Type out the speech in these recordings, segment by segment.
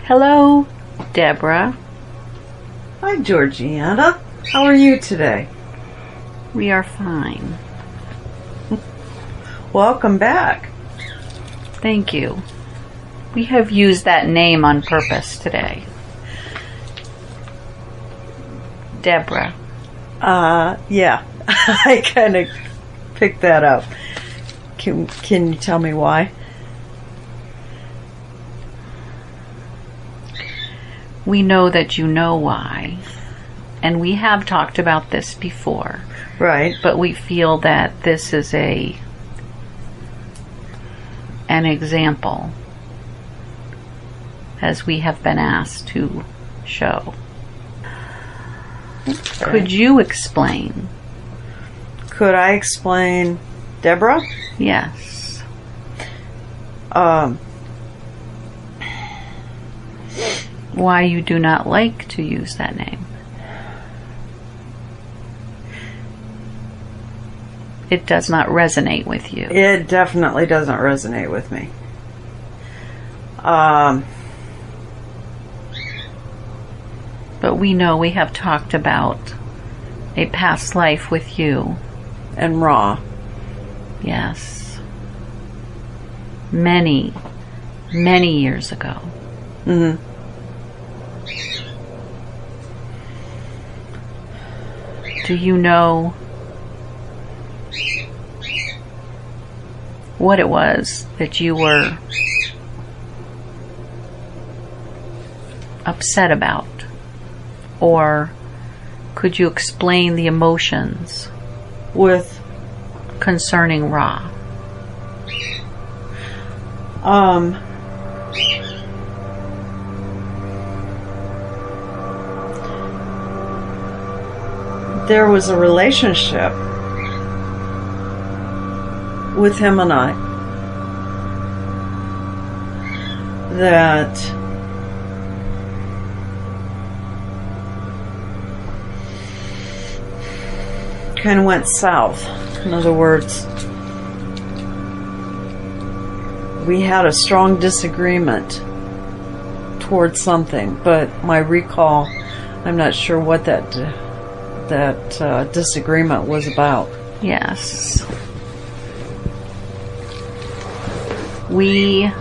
Hello, Deborah. Hi, Georgiana. How are you today? We are fine. Welcome back. Thank you. We have used that name on purpose today. Deborah. Yeah. I kind of picked that up. Can you tell me why? We know that you know why. And we have talked about this before. Right. But we feel that this is an example, as we have been asked to show. Okay. Could you explain? Could I explain Deborah? Yes. Why you do not like to use that name? It does not resonate with you. It definitely doesn't resonate with me. But we know we have talked about a past life with you. And Ra. Yes. Many, many years ago. Mm-hmm. Do you know what it was that you were upset about? Or could you explain the emotions With concerning Ra? There was a relationship with him and I that kind of went south. In other words, we had a strong disagreement towards something, but my recall, I'm not sure what that disagreement was about. Yes. We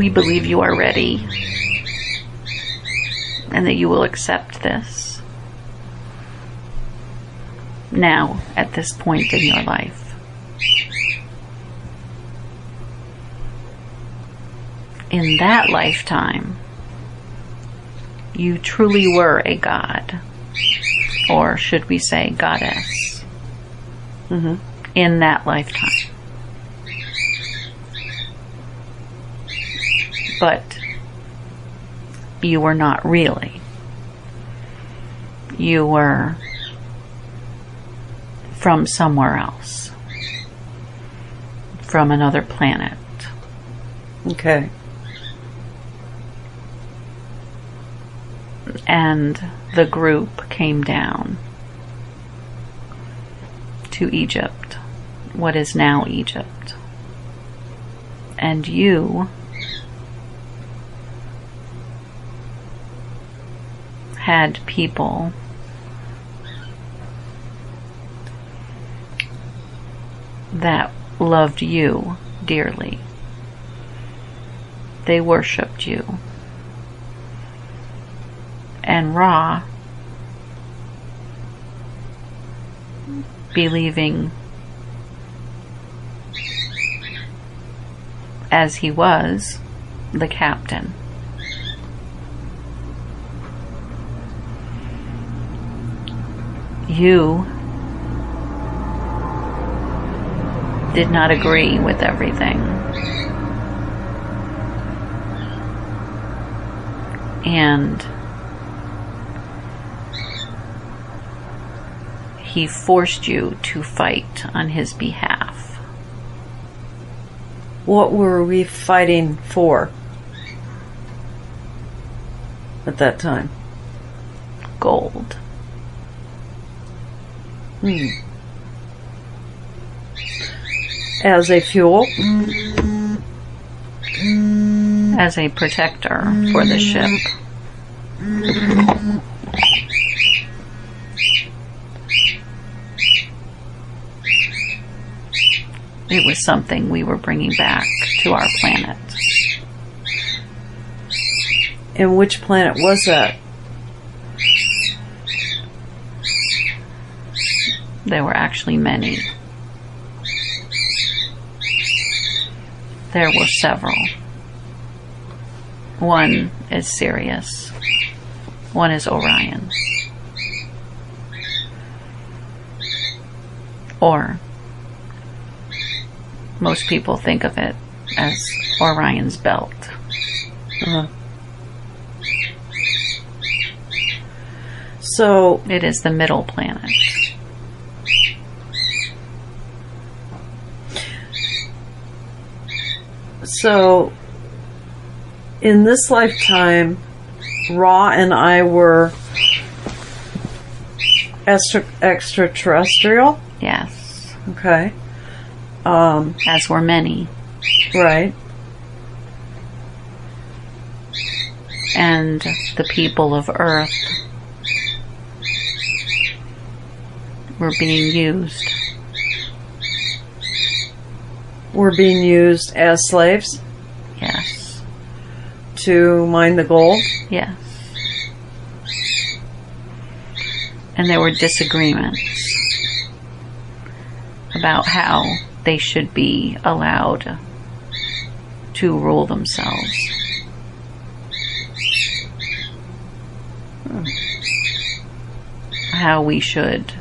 believe you are ready and that you will accept this now at this point in your life. In that lifetime, you truly were a god, or should we say goddess, Mm-hmm. in that lifetime. But you were not really. You were from somewhere else, from another planet. Okay. And the group came down to Egypt, what is now Egypt. And you had people that loved you dearly. They worshipped you. And Ra, believing as he was the captain, you did not agree with everything. And he forced you to fight on his behalf. What were we fighting for at that time? Gold. As a fuel? As a protector for the ship. It was something we were bringing back to our planet. And which planet was that? There were actually many. There were several. One is Sirius. One is Orion. Or most people think of it as Orion's belt. Uh-huh. So it is the middle planet. So in this lifetime, Ra and I were extraterrestrial? Yes. Okay. As were many. Right. And the people of Earth were being used. Were being used as slaves? Yes. To mine the gold? Yes. And there were disagreements about how they should be allowed to rule themselves. How we should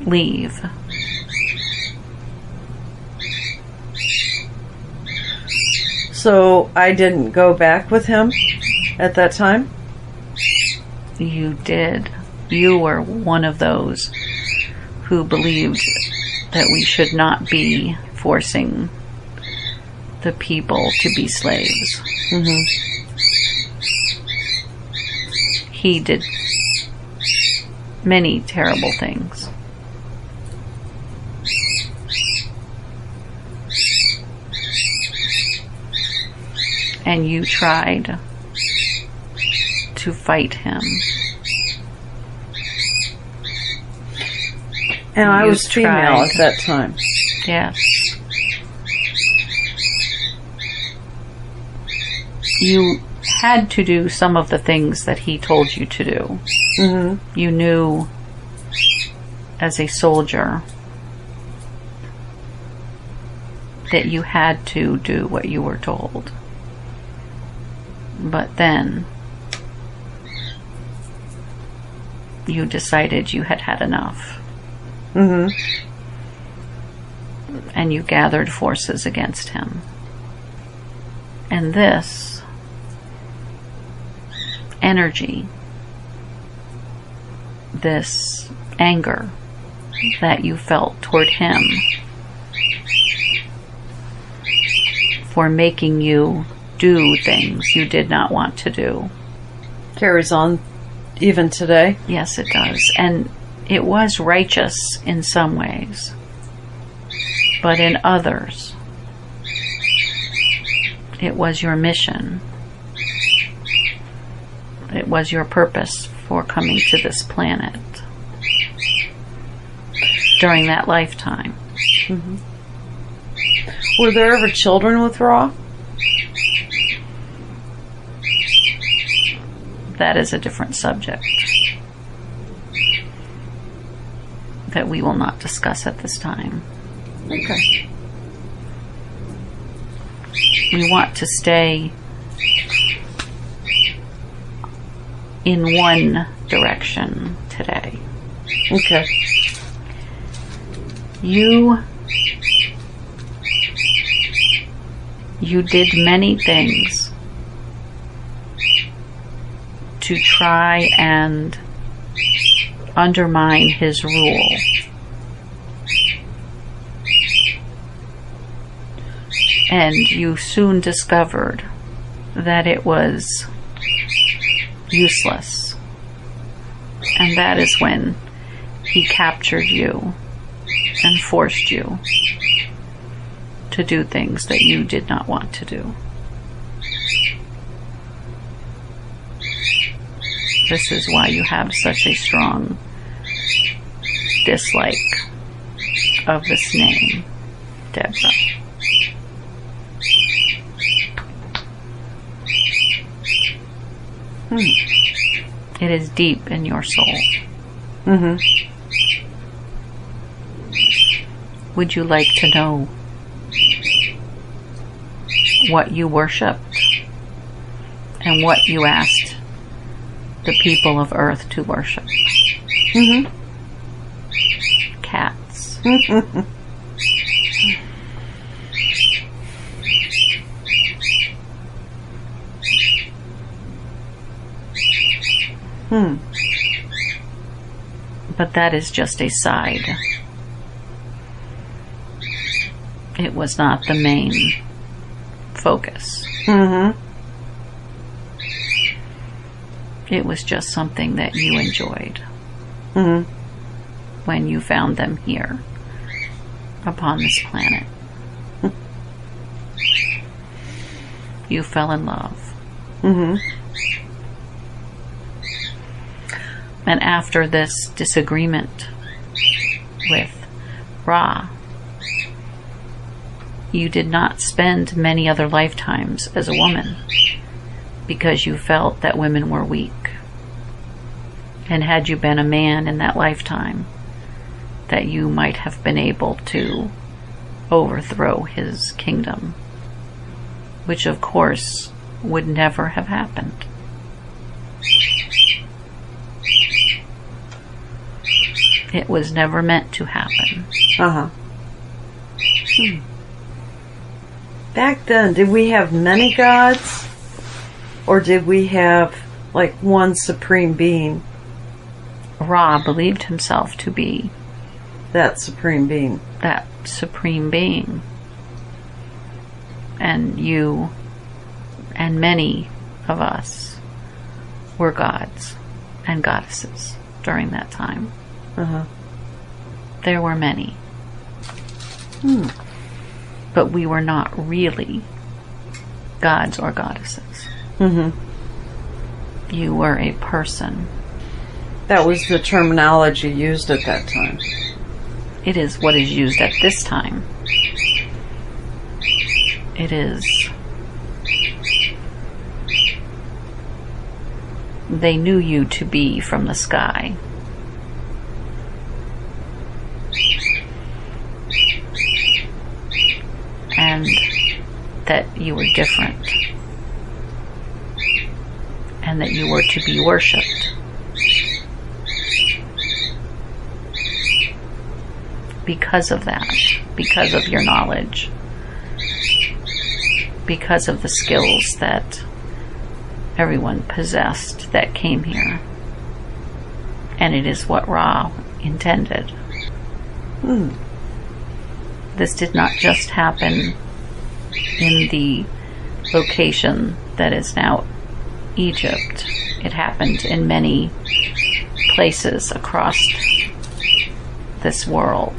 leave. So I didn't go back with him at that time? You did. You were one of those who believed that we should not be forcing the people to be slaves. Mm-hmm. He did many terrible things. And you tried to fight him. And I was female tried. at that time. Yes. You had to do some of the things that he told you to do. Mm-hmm. You knew as a soldier that you had to do what you were told. But then you decided you had had enough. Mm-hmm. And you gathered forces against him. And this energy, this anger that you felt toward him for making you do things you did not want to do. Carries on even today. Yes, it does. And it was righteous in some ways, but in others, it was your mission. It was your purpose for coming to this planet during that lifetime. Mm-hmm. Were there ever children with Ra? That is a different subject that we will not discuss at this time. Okay. We want to stay in one direction today. Okay. You did many things to try and undermine his rule. And you soon discovered that it was useless. And that is when he captured you and forced you to do things that you did not want to do. This is why you have such a strong dislike of this name, Deborah. It is deep in your soul. Would you like to know what you worshipped and what you asked the people of Earth to worship? Cats. But that is just a side. It was not the main focus. It was just something that you enjoyed when you found them here upon this planet. You fell in love. And after this disagreement with Ra, you did not spend many other lifetimes as a woman because you felt that women were weak. And had you been a man in that lifetime, that you might have been able to overthrow his kingdom, which of course would never have happened. It was never meant to happen. Back then, did we have many gods? Or did we have, like, one supreme being? Ra believed himself to be that supreme being. That supreme being. And you and many of us were gods and goddesses during that time. There were many. But we were not really gods or goddesses. You were a person. That was the terminology used at that time. It is what is used at this time. It is. They knew you to be from the sky. And that you were different. And that you were to be worshipped. Because of that. Because of your knowledge. Because of the skills that everyone possessed that came here. And it is what Ra intended. This did not just happen in the location that is now Egypt. It happened in many places across this world.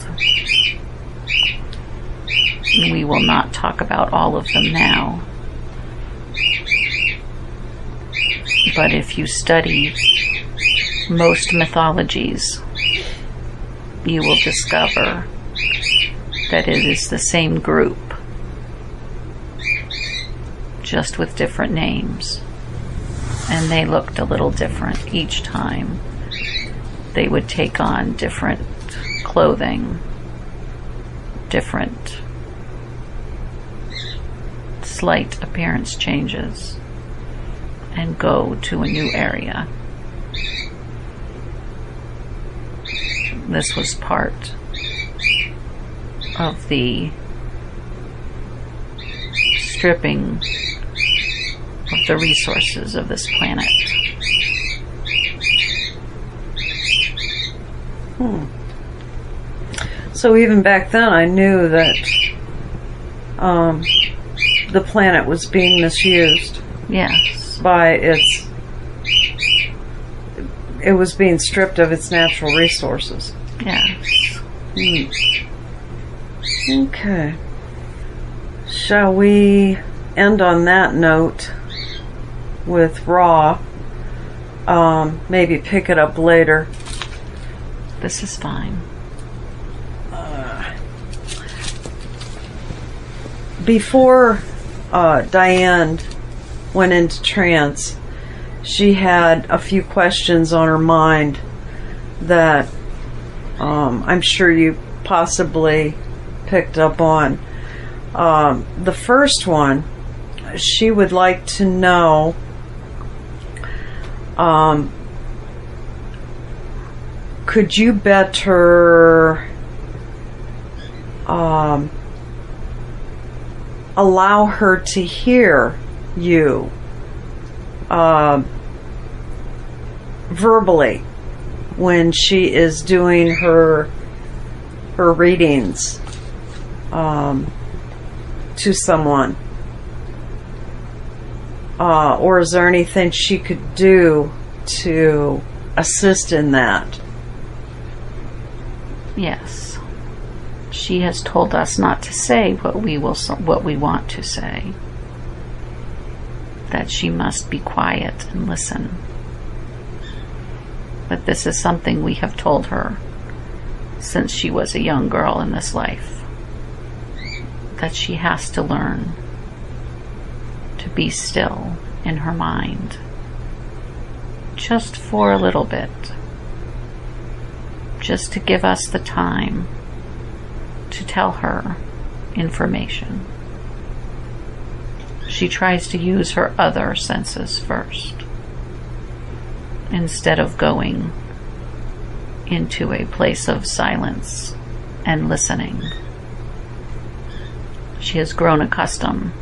We will not talk about all of them now. But if you study most mythologies, you will discover that it is the same group, just with different names. And they looked a little different each time. They would take on different clothing, different slight appearance changes, and go to a new area. This was part of the stripping of the resources of this planet. So even back then I knew that the planet was being misused. Yes. By it was being stripped of its natural resources. Yes. Okay. Shall we end on that note with Ra? Maybe pick it up later. This is fine. Before Dianne went into trance, she had a few questions on her mind that I'm sure you possibly picked up on. The first one, she would like to know could you better allow her to hear you verbally when she is doing her readings to someone, or is there anything she could do to assist in that? Yes. She has told us not to say what we want to say. That she must be quiet and listen. But this is something we have told her since she was a young girl in this life. That she has to learn to be still in her mind. Just for a little bit. Just to give us the time to tell her information. She tries to use her other senses first, instead of going into a place of silence and listening. She has grown accustomed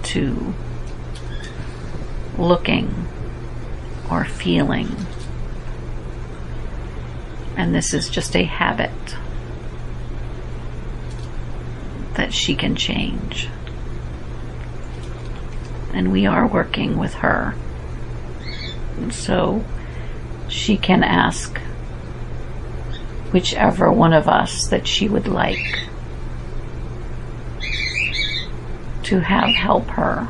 to looking or feeling, and this is just a habit that she can change. And we are working with her so she can ask whichever one of us that she would like to have help her.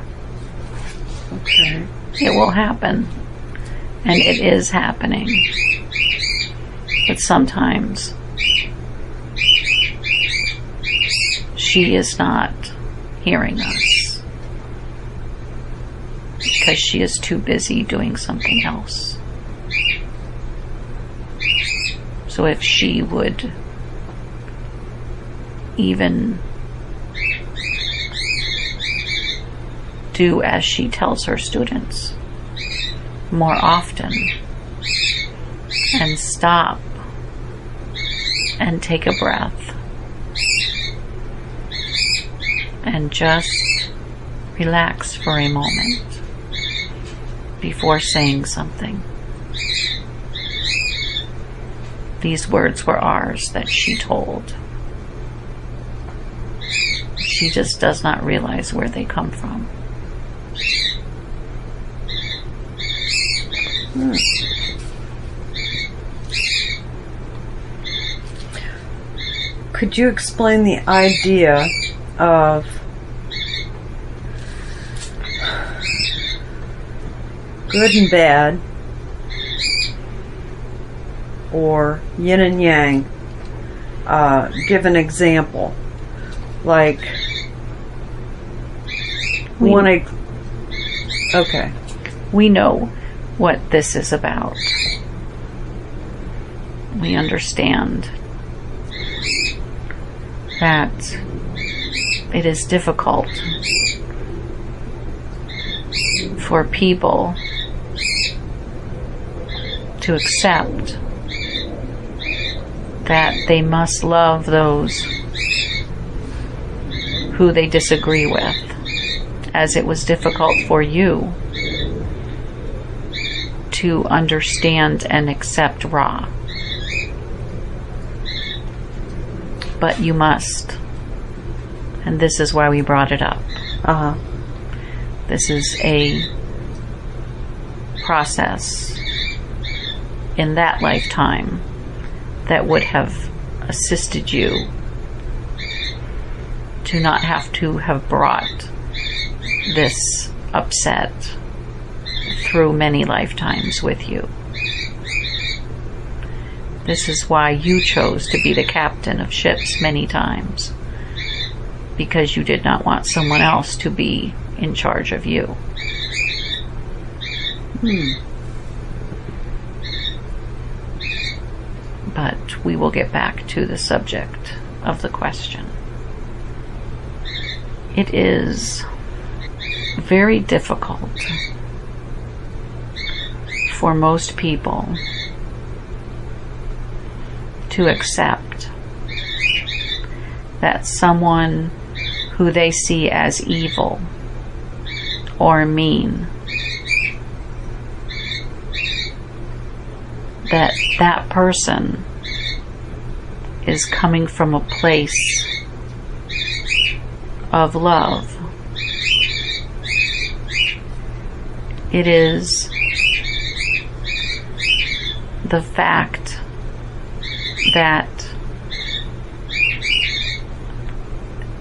Okay. It will happen, and it is happening. But sometimes she is not hearing us because she is too busy doing something else. So if she would even do as she tells her students more often and stop and take a breath and just relax for a moment before saying something. These words were ours that she told. She just does not realize where they come from. Could you explain the idea of good and bad, or yin and yang? Give an example. Like, okay. We know what this is about. We understand that it is difficult for people to accept that they must love those who they disagree with, as it was difficult for you to understand and accept Ra. But you must. And this is why we brought it up. This is a process in that lifetime that would have assisted you to not have to have brought this upset through many lifetimes with you. This is why you chose to be the captain of ships many times, because you did not want someone else to be in charge of you. But we will get back to the subject of the question. It is very difficult for most people to accept that someone who they see as evil or mean, that person is coming from a place of love. It is the fact that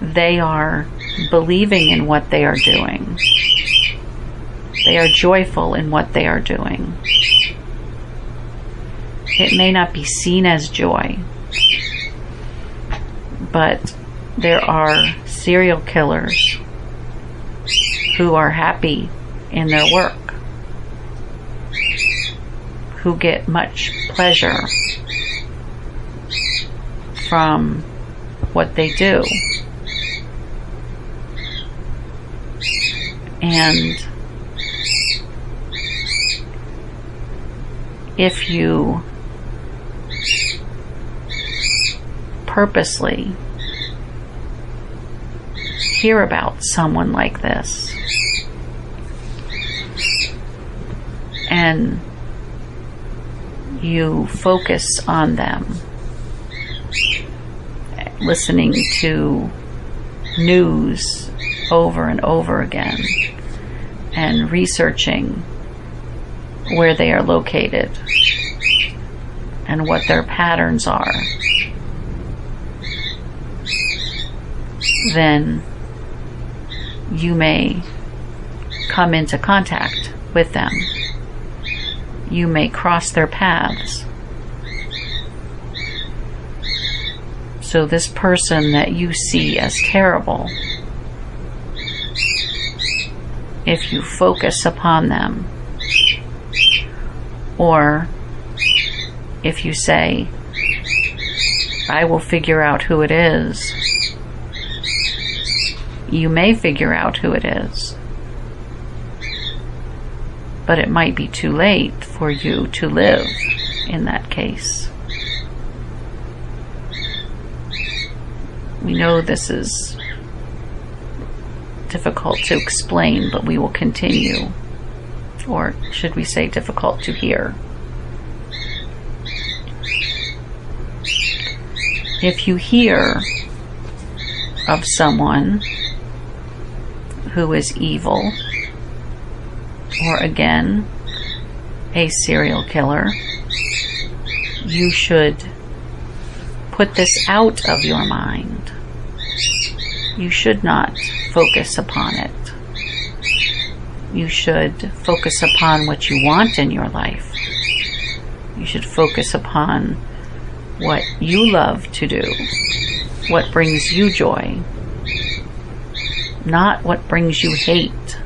they are believing in what they are doing. They are joyful in what they are doing. It may not be seen as joy, but there are serial killers who are happy in their work, who get much pleasure from what they do. And if you purposely hear about someone like this and you focus on them, listening to news over and over again and researching where they are located and what their patterns are, then you may come into contact with them. You may cross their paths. So this person that you see as terrible, if you focus upon them, or if you say, I will figure out who it is, you may figure out who it is. But it might be too late for you to live in that case. We know this is difficult to explain, but we will continue. Or should we say difficult to hear? If you hear of someone who is evil, or again, a serial killer, you should put this out of your mind. You should not focus upon it. You should focus upon what you want in your life. You should focus upon what you love to do, what brings you joy, not what brings you hate,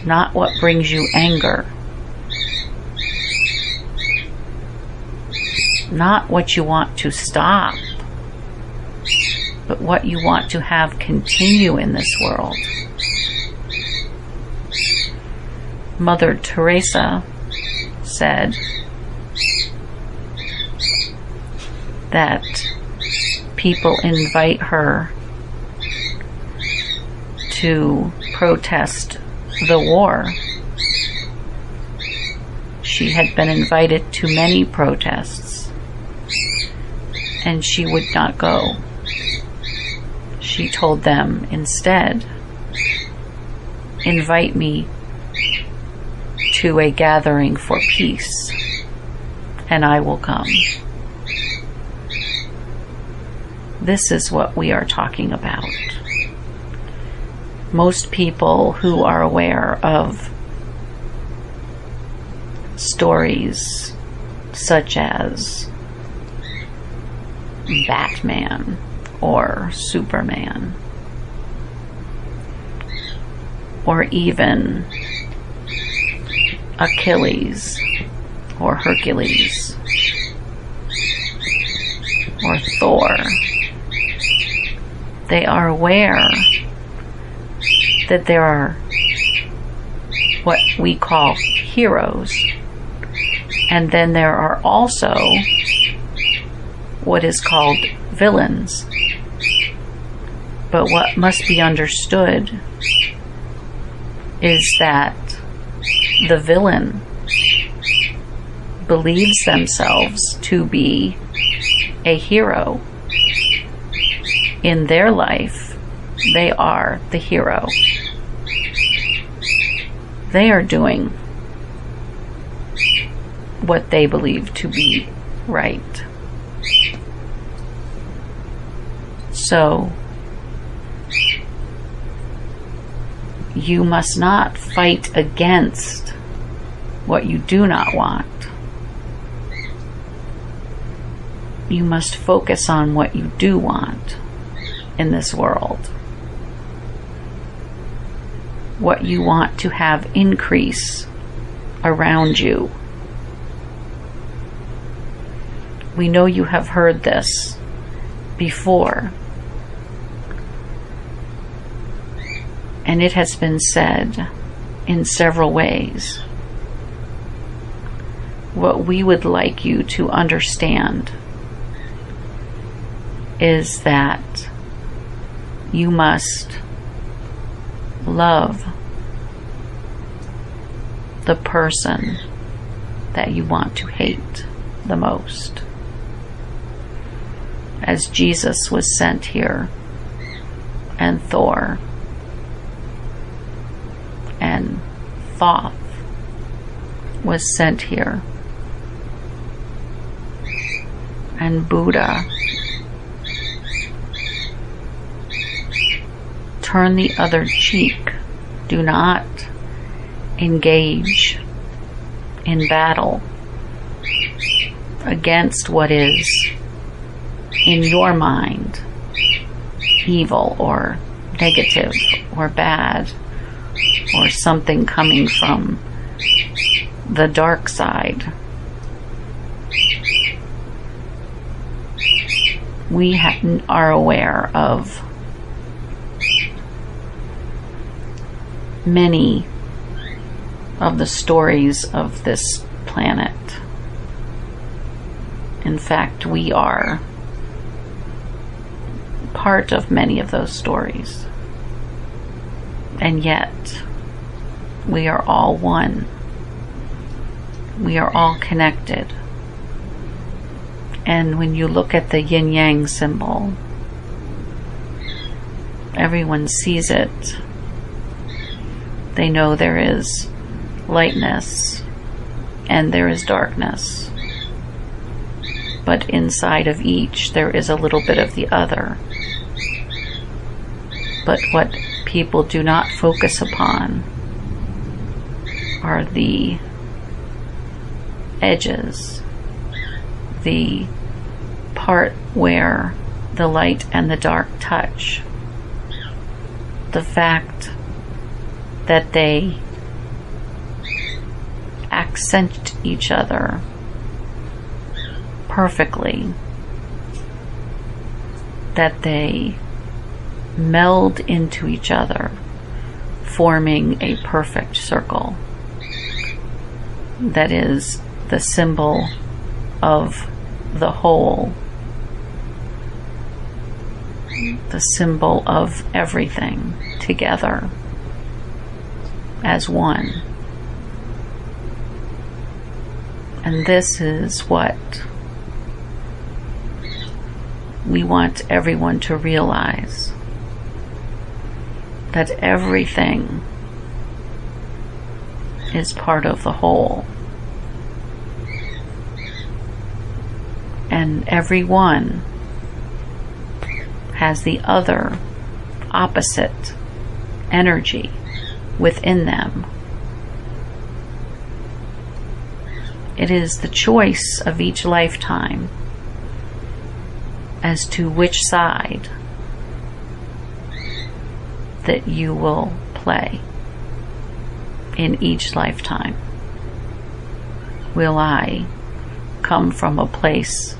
not what brings you anger, not what you want to stop, but what you want to have continue in this world. Mother Teresa said that people invite her to protest the war. She had been invited to many protests, and she would not go. She told them instead, invite me to a gathering for peace, and I will come. This is what we are talking about. Most people who are aware of stories such as Batman or Superman, or even Achilles or Hercules or Thor, they are aware that there are what we call heroes, and then there are also what is called villains. But what must be understood is that the villain believes themselves to be a hero. In their life, they are the hero. They are doing what they believe to be right. So, you must not fight against what you do not want. You must focus on what you do want in this world. What you want to have increase around you. We know you have heard this before, and it has been said in several ways. What we would like you to understand is that you must love the person that you want to hate the most. As Jesus was sent here, and Thor, and Thoth was sent here, and Buddha. Turn the other cheek. Do not engage in battle against what is in your mind evil or negative or bad, or something coming from the dark side. We are aware of many of the stories of this planet. In fact, we are part of many of those stories. And yet, we are all one. We are all connected. And when you look at the yin-yang symbol, everyone sees it. They know there is lightness and there is darkness. But inside of each, there is a little bit of the other. But what people do not focus upon are the edges, the part where the light and the dark touch, the fact that they accent each other perfectly, that they meld into each other, forming a perfect circle. That is the symbol of the whole, the symbol of everything together as one. And this is what we want everyone to realize, that everything is part of the whole. And everyone has the other opposite energy within them. It is the choice of each lifetime as to which side that you will play in each lifetime. Will I come from a place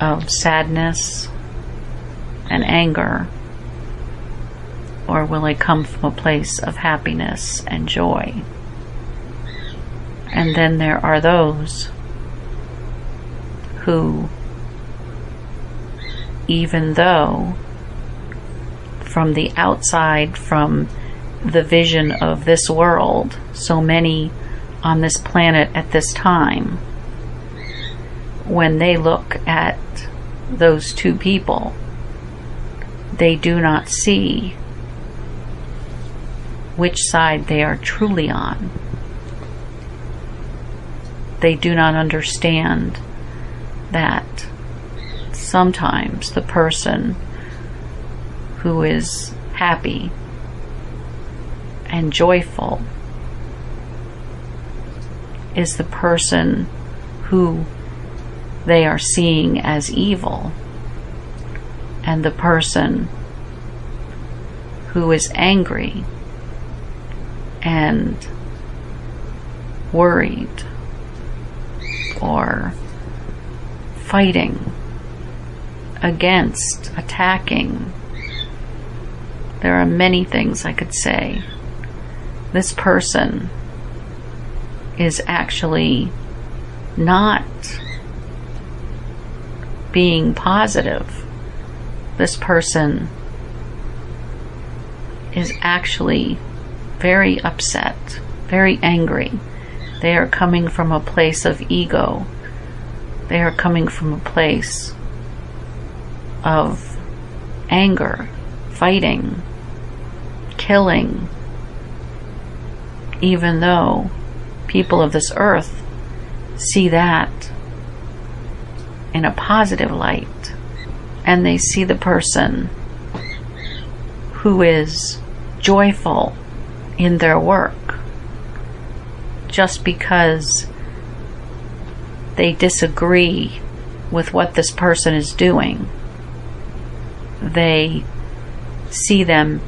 of sadness and anger, or will I come from a place of happiness and joy? And then there are those who, even though from the outside, from the vision of this world, so many on this planet at this time, when they look at those two people, they do not see which side they are truly on. They do not understand that sometimes the person who is happy and joyful is the person who they are seeing as evil, and the person who is angry and worried or fighting against, attacking. There are many things I could say. This person is actually not being positive. This person is actually very upset, very angry. They are coming from a place of ego. They are coming from a place of anger, fighting, killing, even though people of this earth see that in a positive light, and they see the person who is joyful in their work just because they disagree with what this person is doing. They see them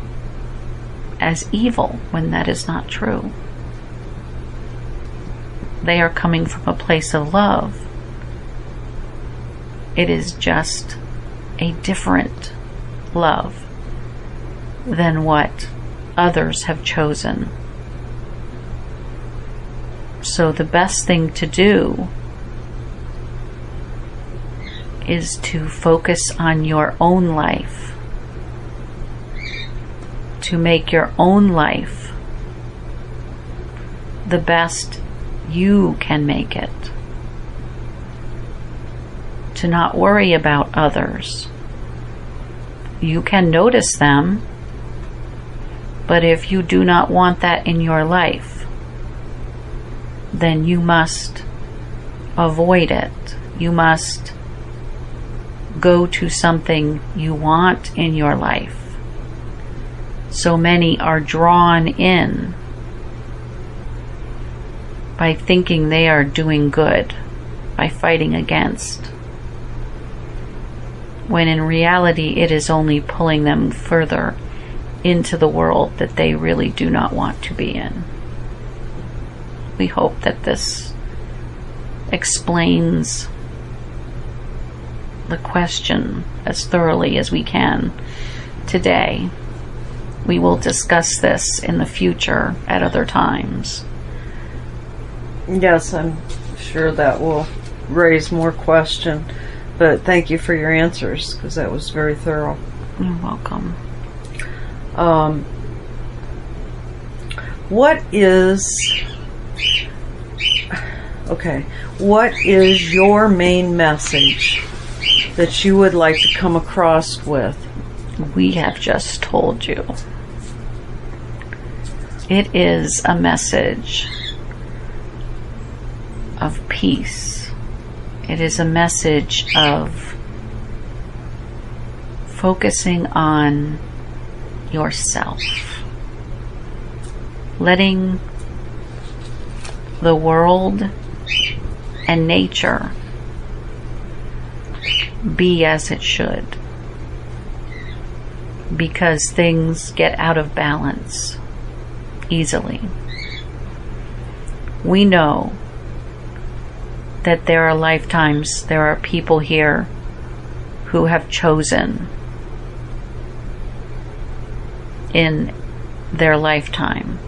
as evil when that is not true. They are coming from a place of love. It is just a different love than what others have chosen. So the best thing to do is to focus on your own life, to make your own life the best you can make it, to not worry about others. You can notice them, but if you do not want that in your life, then you must avoid it. You must go to something you want in your life. So many are drawn in by thinking they are doing good, by fighting against, when in reality it is only pulling them further into the world that they really do not want to be in. We hope that this explains the question as thoroughly as we can today. We will discuss this in the future at other times. Yes, I'm sure that will raise more question, but thank you for your answers, because that was very thorough. You're welcome. What is your main message that you would like to come across with? We have just told you. It is a message of peace. It is a message of focusing on yourself. Letting the world and nature be as it should. Because things get out of balance easily. We know that there are lifetimes, there are people here who have chosen in their lifetime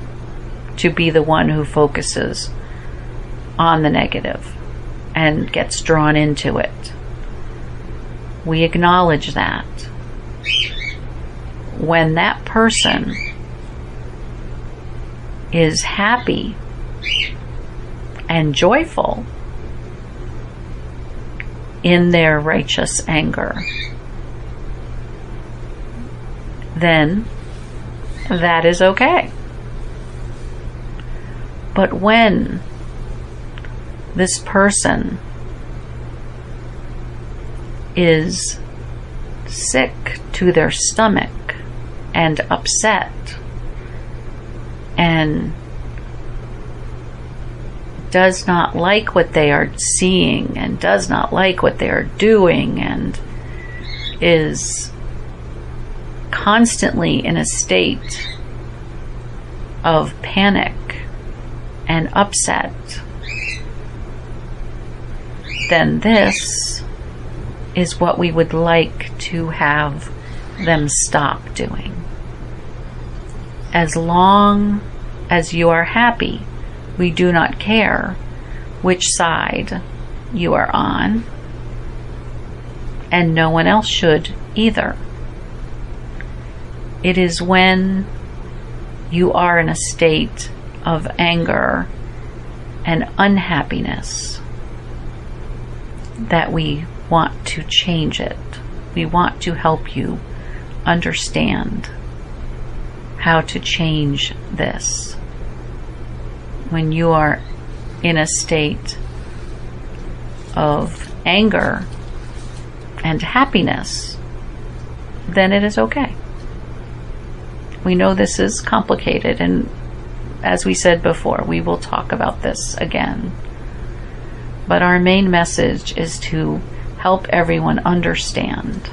to be the one who focuses on the negative and gets drawn into it. We acknowledge that. When that person is happy and joyful in their righteous anger, then that is okay. But when this person is sick to their stomach and upset and does not like what they are seeing and does not like what they are doing and is constantly in a state of panic and upset, then this is what we would like to have them stop doing. As long as you are happy, we do not care which side you are on, and no one else should either. It is when you are in a state of anger and unhappiness that we want to change it. We want to help you understand how to change this. When you are in a state of anger and happiness, then it is okay. We know this is complicated, and as we said before, we will talk about this again. But our main message is to help everyone understand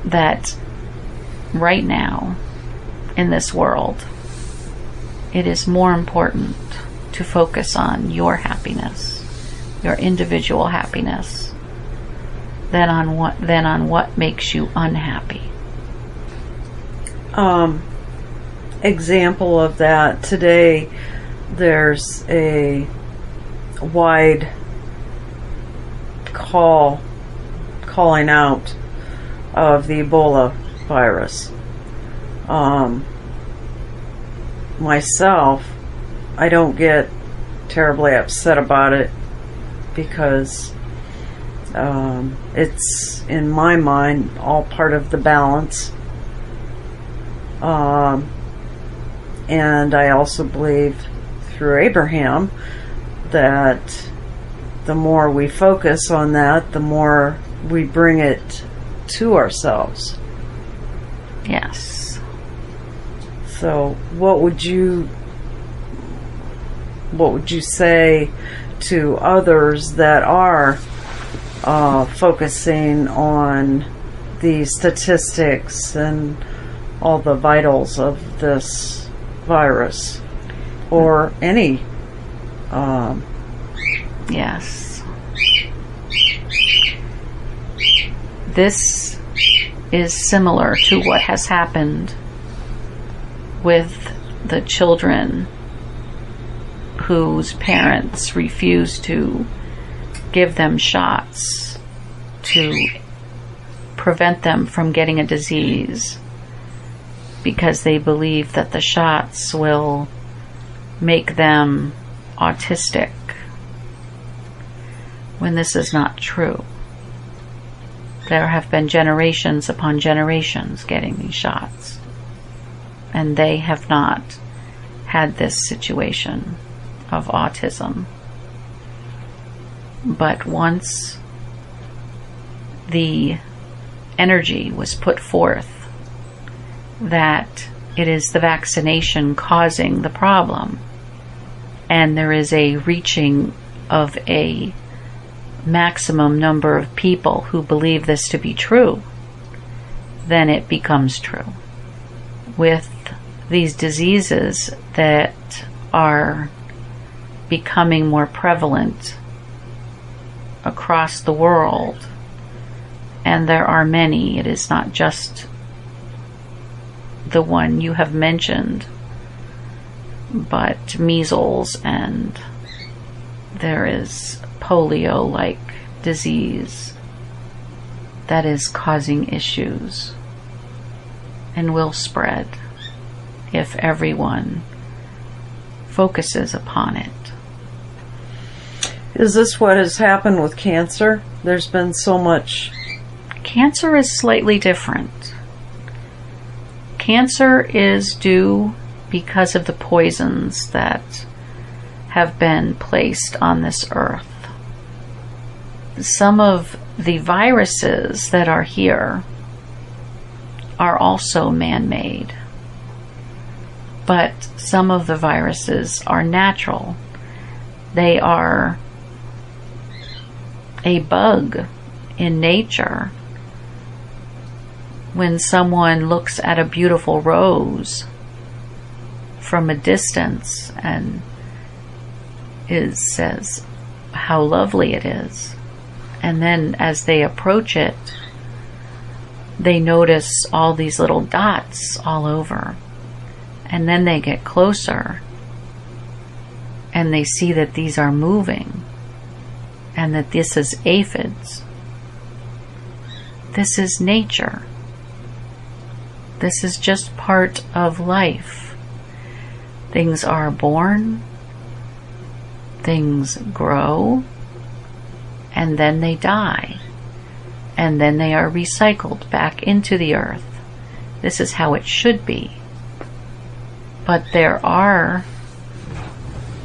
that right now in this world, it is more important to focus on your happiness, your individual happiness, than on what makes you unhappy. Example of that, today there's a wide calling out of the Ebola virus. Myself, I don't get terribly upset about it because it's, in my mind, all part of the balance. And I also believe through Abraham that the more we focus on that, the more we bring it to ourselves. Yes. So what would you say to others that are focusing on the statistics and all the vitals of this virus or any? Yes. This is similar to what has happened with the children whose parents refuse to give them shots to prevent them from getting a disease because they believe that the shots will make them autistic, when this is not true. There have been generations upon generations getting these shots. and they have not had this situation of autism. But once the energy was put forth that it is the vaccination causing the problem, and there is a reaching of a maximum number of people who believe this to be true, then it becomes true. With these diseases that are becoming more prevalent across the world, and there are many, it is not just the one you have mentioned, but measles, and there is polio-like disease that is causing issues and will spread if everyone focuses upon it. Is this what has happened with cancer? There's been so much... Cancer is slightly different. Cancer is due because of the poisons that have been placed on this earth. Some of the viruses that are here are also man-made, but some of the viruses are natural. They are a bug in nature. When someone looks at a beautiful rose from a distance and says how lovely it is, and then as they approach it, they notice all these little dots all over, and then they get closer and they see that these are moving and that this is aphids. This is nature. This is just part of life. Things are born, things grow, and then they die, and then they are recycled back into the earth. This is how it should be. But there are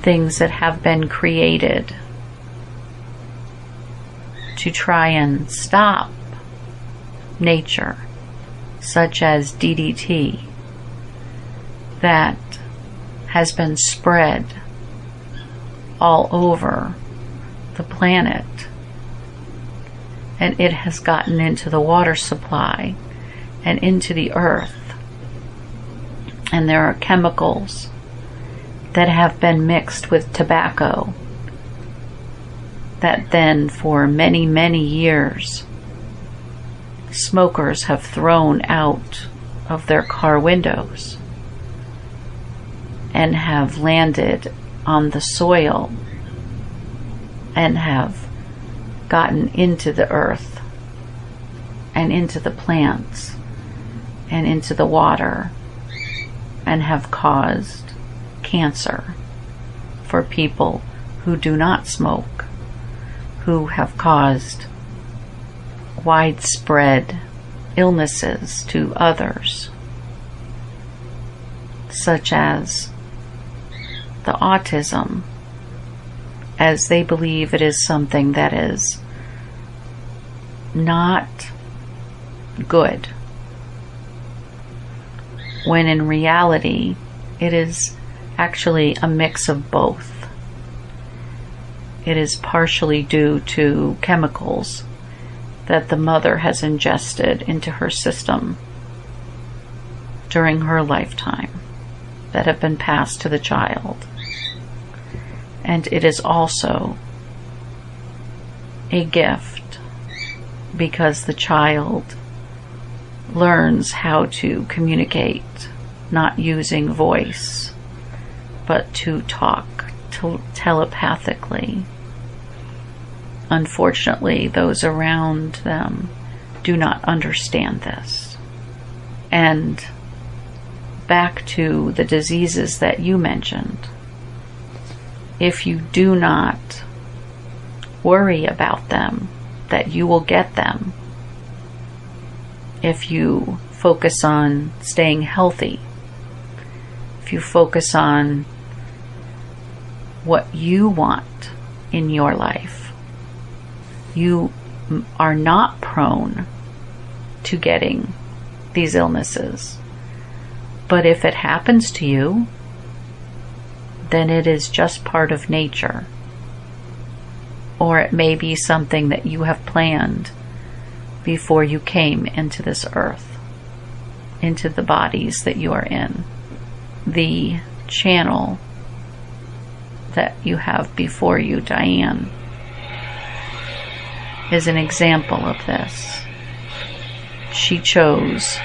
things that have been created to try and stop nature, such as DDT, that has been spread all over the planet, and it has gotten into the water supply and into the earth, and there are chemicals that have been mixed with tobacco that then for many, many years smokers have thrown out of their car windows and have landed on the soil and have gotten into the earth and into the plants and into the water and have caused cancer for people who do not smoke, who have caused widespread illnesses to others, such as the autism, as they believe it is something that is not good, when in reality it is actually a mix of both. It is partially due to chemicals that the mother has ingested into her system during her lifetime that have been passed to the child. And it is also a gift because the child learns how to communicate, not using voice, but to talk telepathically. Unfortunately, those around them do not understand this. And back to the diseases that you mentioned, if you do not worry about them, that you will get them, if you focus on staying healthy if you focus on what you want in your life, you are not prone to getting these illnesses. But if it happens to you, then it is just part of nature. Or it may be something that you have planned before you came into this earth, into the bodies that you are in. The channel that you have before you, Dianne, is an example of this. She chose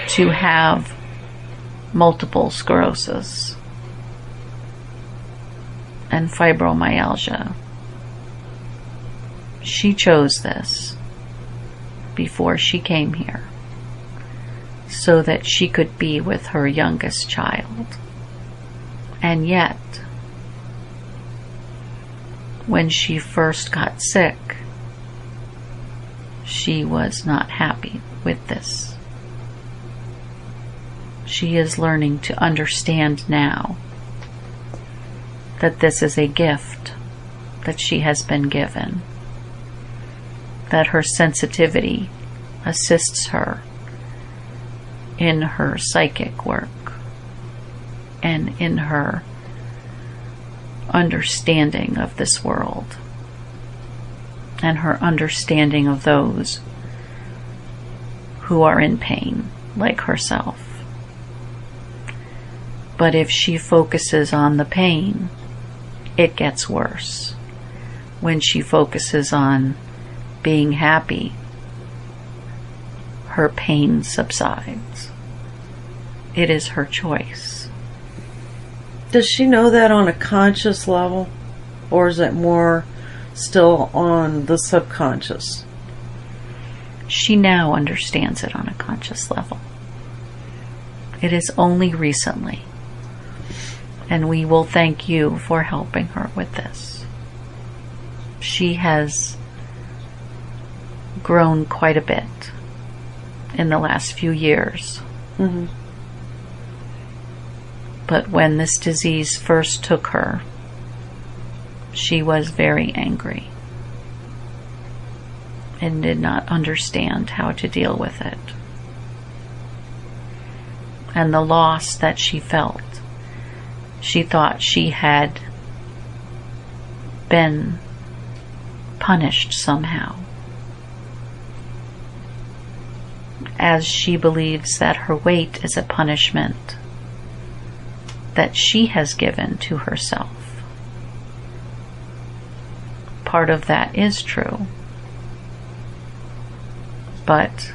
to have multiple sclerosis and fibromyalgia. She chose this before she came here so that she could be with her youngest child. And yet, when she first got sick, she was not happy with this. She is learning to understand now that this is a gift that she has been given, that her sensitivity assists her in her psychic work and in her understanding of this world and her understanding of those who are in pain like herself. But if she focuses on the pain, it gets worse. When she focuses on being happy, her pain subsides. It is her choice. Does she know that on a conscious level? Or is it more still on the subconscious? She now understands it on a conscious level. It is only recently. And we will thank you for helping her with this. She has grown quite a bit in the last few years. Mm-hmm. But when this disease first took her, she was very angry and did not understand how to deal with it. And the loss that she felt, she thought she had been punished somehow, as she believes that her weight is a punishment that she has given to herself. Part of that is true, but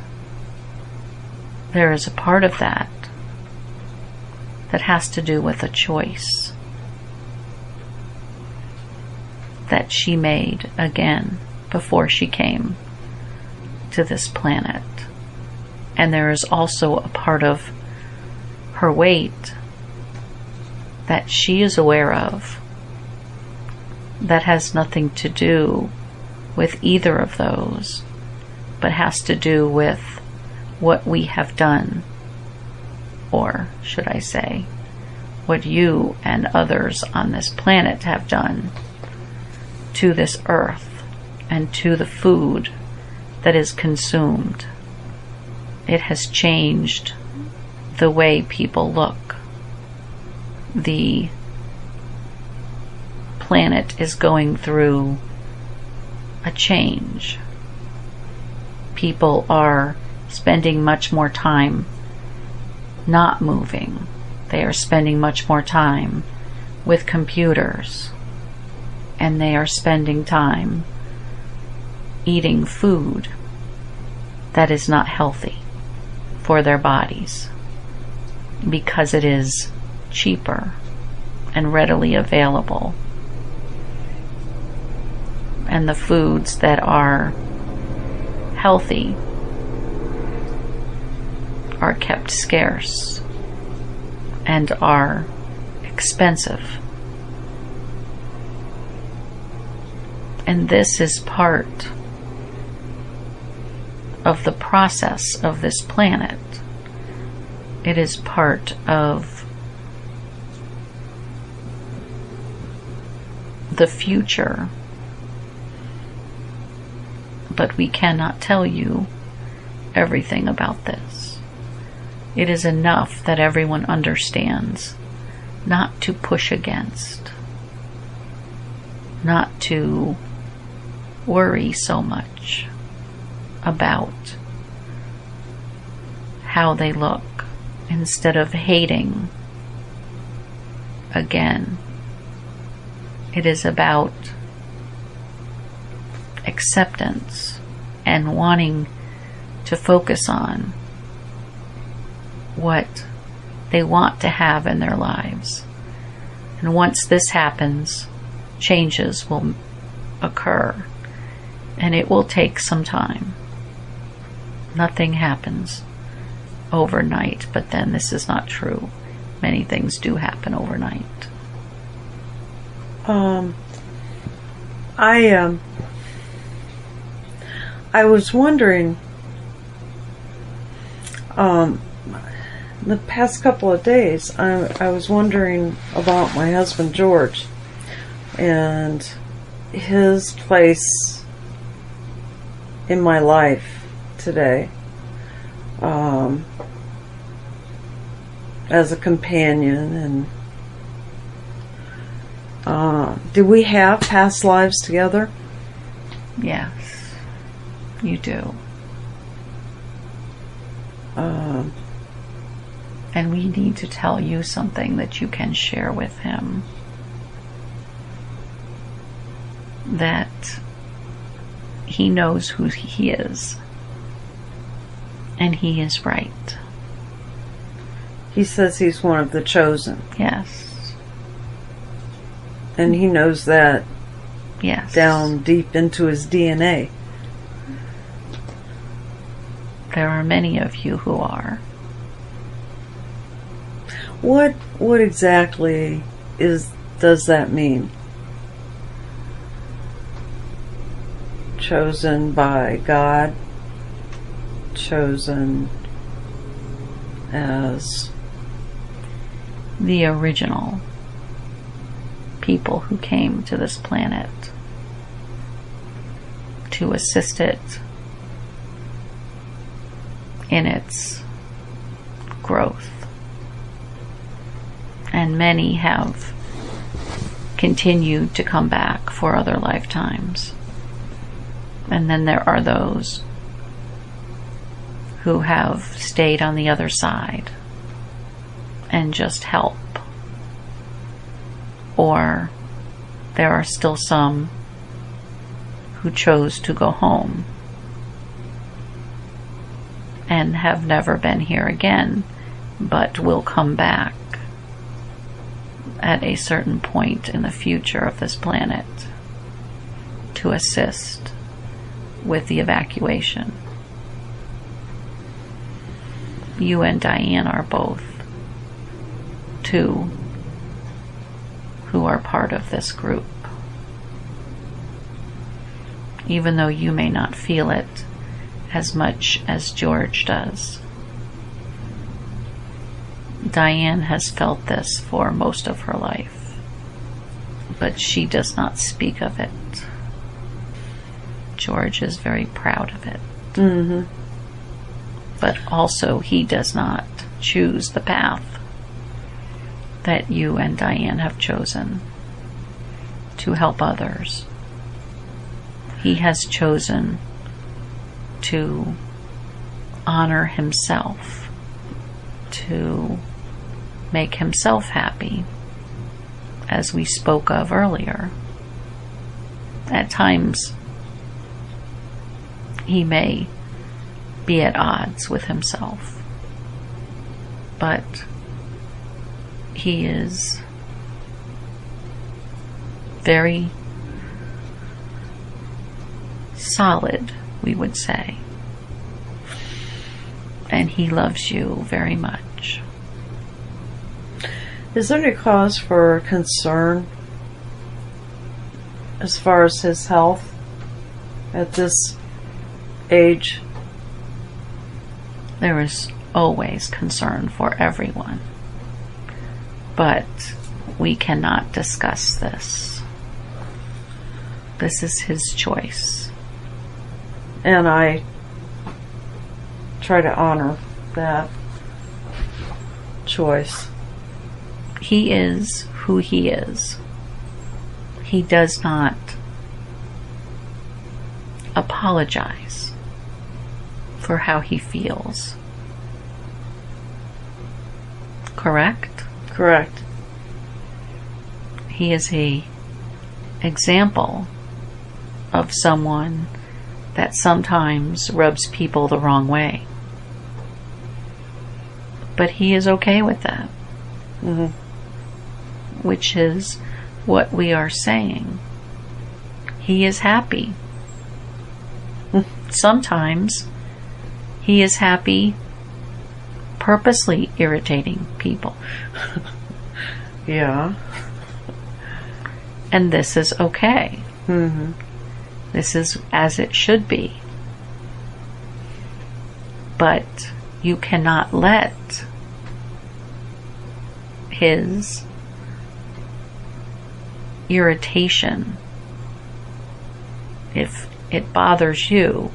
there is a part of that that has to do with a choice that she made again before she came to this planet. And there is also a part of her weight that she is aware of that has nothing to do with either of those, but has to do with what we have done, or should I say, what you and others on this planet have done to this earth and to the food that is consumed. It has changed the way people look. The planet is going through a change. People are spending much more time not moving. They are spending much more time with computers, and they are spending time eating food that is not healthy for their bodies because it is cheaper and readily available. And the foods that are healthy are kept scarce and are expensive. And this is part of the process of this planet It is part of the future, but we cannot tell you everything about this. It is enough that everyone understands not to push against, not to worry so much about how they look, instead of hating. Again, it is about acceptance and wanting to focus on what they want to have in their lives. And once this happens, changes will occur, and it will take some time. Nothing happens overnight, but then this is not true. Many things do happen overnight. I was wondering, the past couple of days, I was wondering about my husband George and his place in my life today, as a companion. And do we have past lives together? Yes, you do. And we need to tell you something that you can share with him. That he knows who he is. And he is right. He says he's one of the chosen. Yes. And he knows that. Yes. Down deep into his DNA. There are many of you who are. What exactly does that mean? Chosen by God? Chosen as the original people who came to this planet to assist it in its growth. And many have continued to come back for other lifetimes. And then there are those who have stayed on the other side and just help. Or there are still some who chose to go home and have never been here again, but will come back at a certain point in the future of this planet to assist with the evacuation. You and Dianne are both two who are part of this group. Even though you may not feel it as much as George does. Dianne has felt this for most of her life, but she does not speak of it. George is very proud of it. Mm-hmm. But also he does not choose the path that you and Dianne have chosen to help others. He has chosen to honor himself, to make himself happy, as we spoke of earlier. At times, he may be at odds with himself, but he is very solid, we would say, and he loves you very much. Is there any cause for concern as far as his health at this age? There is always concern for everyone. But we cannot discuss this. This is his choice. And I try to honor that choice. He is who he is. He does not apologize for how he feels. Correct? Correct. He is a example of someone that sometimes rubs people the wrong way. But he is okay with that. Mm-hmm. Which is what we are saying. He is happy. Sometimes he is happy purposely irritating people. Yeah. And this is okay. Mm-hmm. This is as it should be. But you cannot let his irritation, if it bothers you,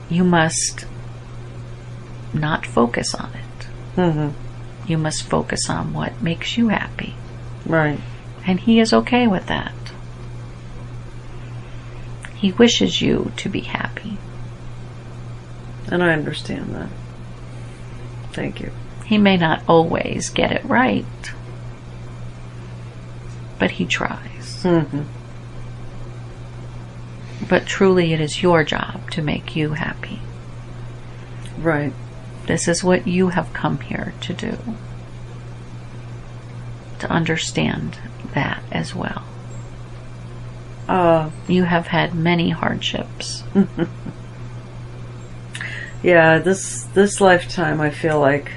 you must not focus on it. Mm-hmm. You must focus on what makes you happy. Right. And he is okay with that. He wishes you to be happy. And I understand that. Thank you. He may not always get it right, but he tries. Mm-hmm. But truly it is your job to make you happy. Right. This is what you have come here to do. To understand that as well. You have had many hardships. Yeah, this lifetime I feel like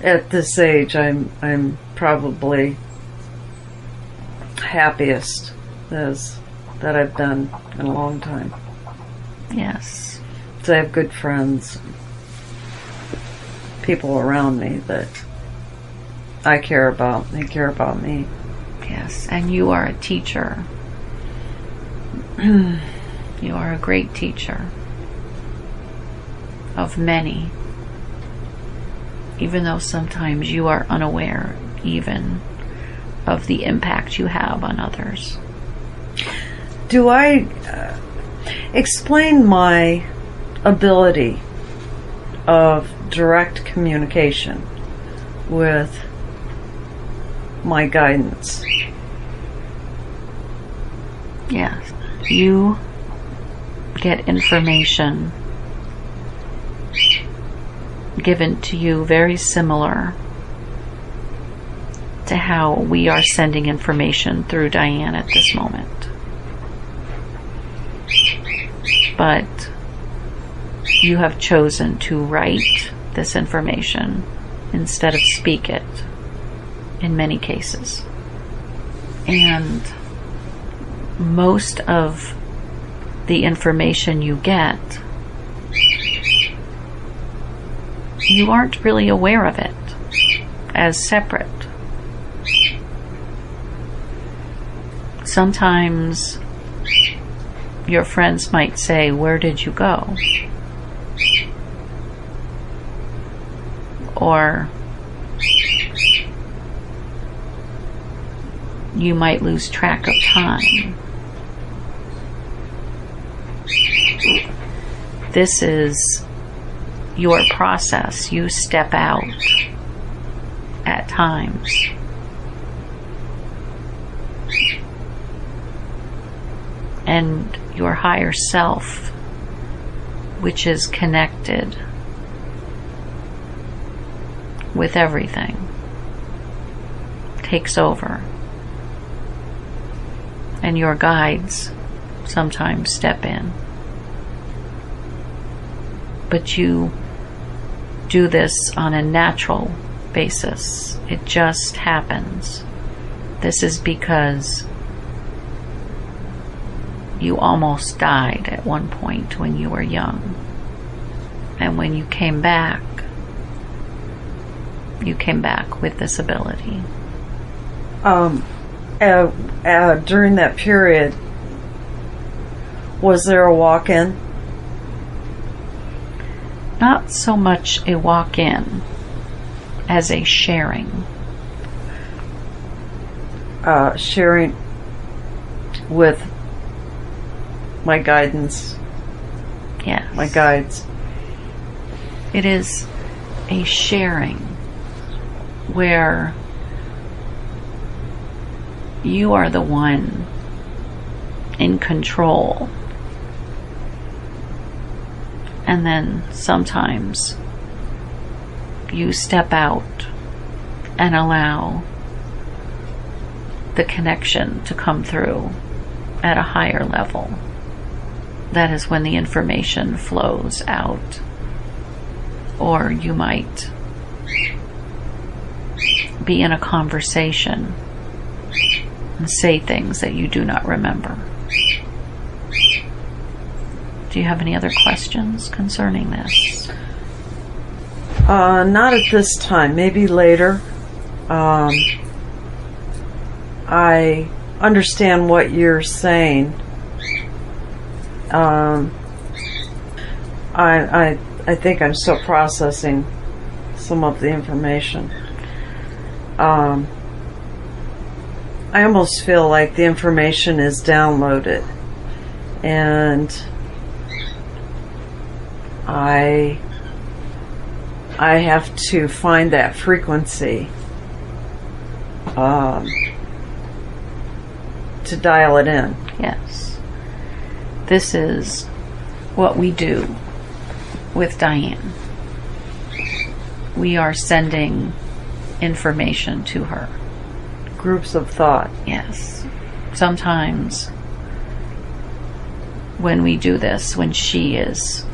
at this age I'm probably happiest as that I've been in a long time. Yes. So I have good friends, people around me that I care about. They care about me. Yes, and you are a teacher. You are a great teacher of many, even though sometimes you are unaware even of the impact you have on others. Do I explain my ability of direct communication with my guidance? Yes. You get information given to you very similar to how we are sending information through Dianne at this moment. But you have chosen to write this information instead of speak it in many cases. And most of the information you get, you aren't really aware of it as separate. Sometimes your friends might say, "Where did you go?" Or you might lose track of time. This is your process. You step out at times. And your higher self, which is connected with everything, takes over. And your guides sometimes step in. But you do this on a natural basis. It just happens. This is because you almost died at one point when you were young. And when you came back with this ability. During that period, was there a walk-in? Not so much a walk-in as a sharing. Sharing with my guidance. Yes. My guides. It is a sharing where you are the one in control. And then sometimes you step out and allow the connection to come through at a higher level. That is when the information flows out. Or you might be in a conversation and say things that you do not remember. Do you have any other questions concerning this? Not at this time. Maybe later. I understand what you're saying. I think I'm still processing some of the information. I almost feel like the information is downloaded, and I have to find that frequency to dial it in. Yes. This is what we do with Dianne. We are sending information to her. Groups of thought. Yes. Sometimes when we do this, when she is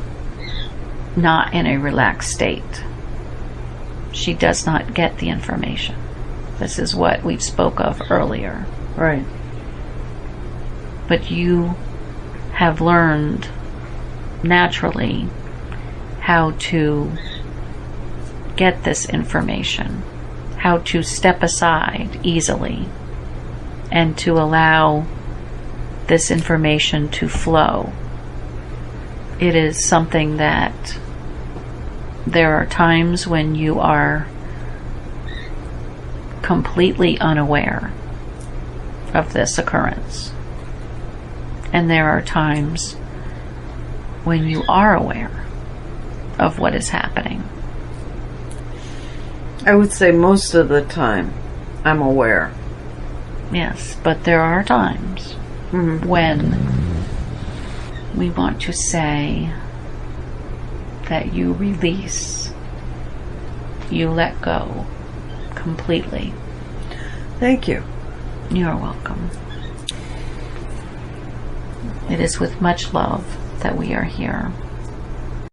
not in a relaxed state, she does not get the information. This is what we spoke of earlier. Right. But you have learned naturally how to get this information, how to step aside easily and to allow this information to flow. It is something that there are times when you are completely unaware of this occurrence. And there are times when you are aware of what is happening. I would say most of the time I'm aware. Yes, but there are times when we want to say that you release, you let go completely. Thank you. You're welcome. It is with much love that we are here.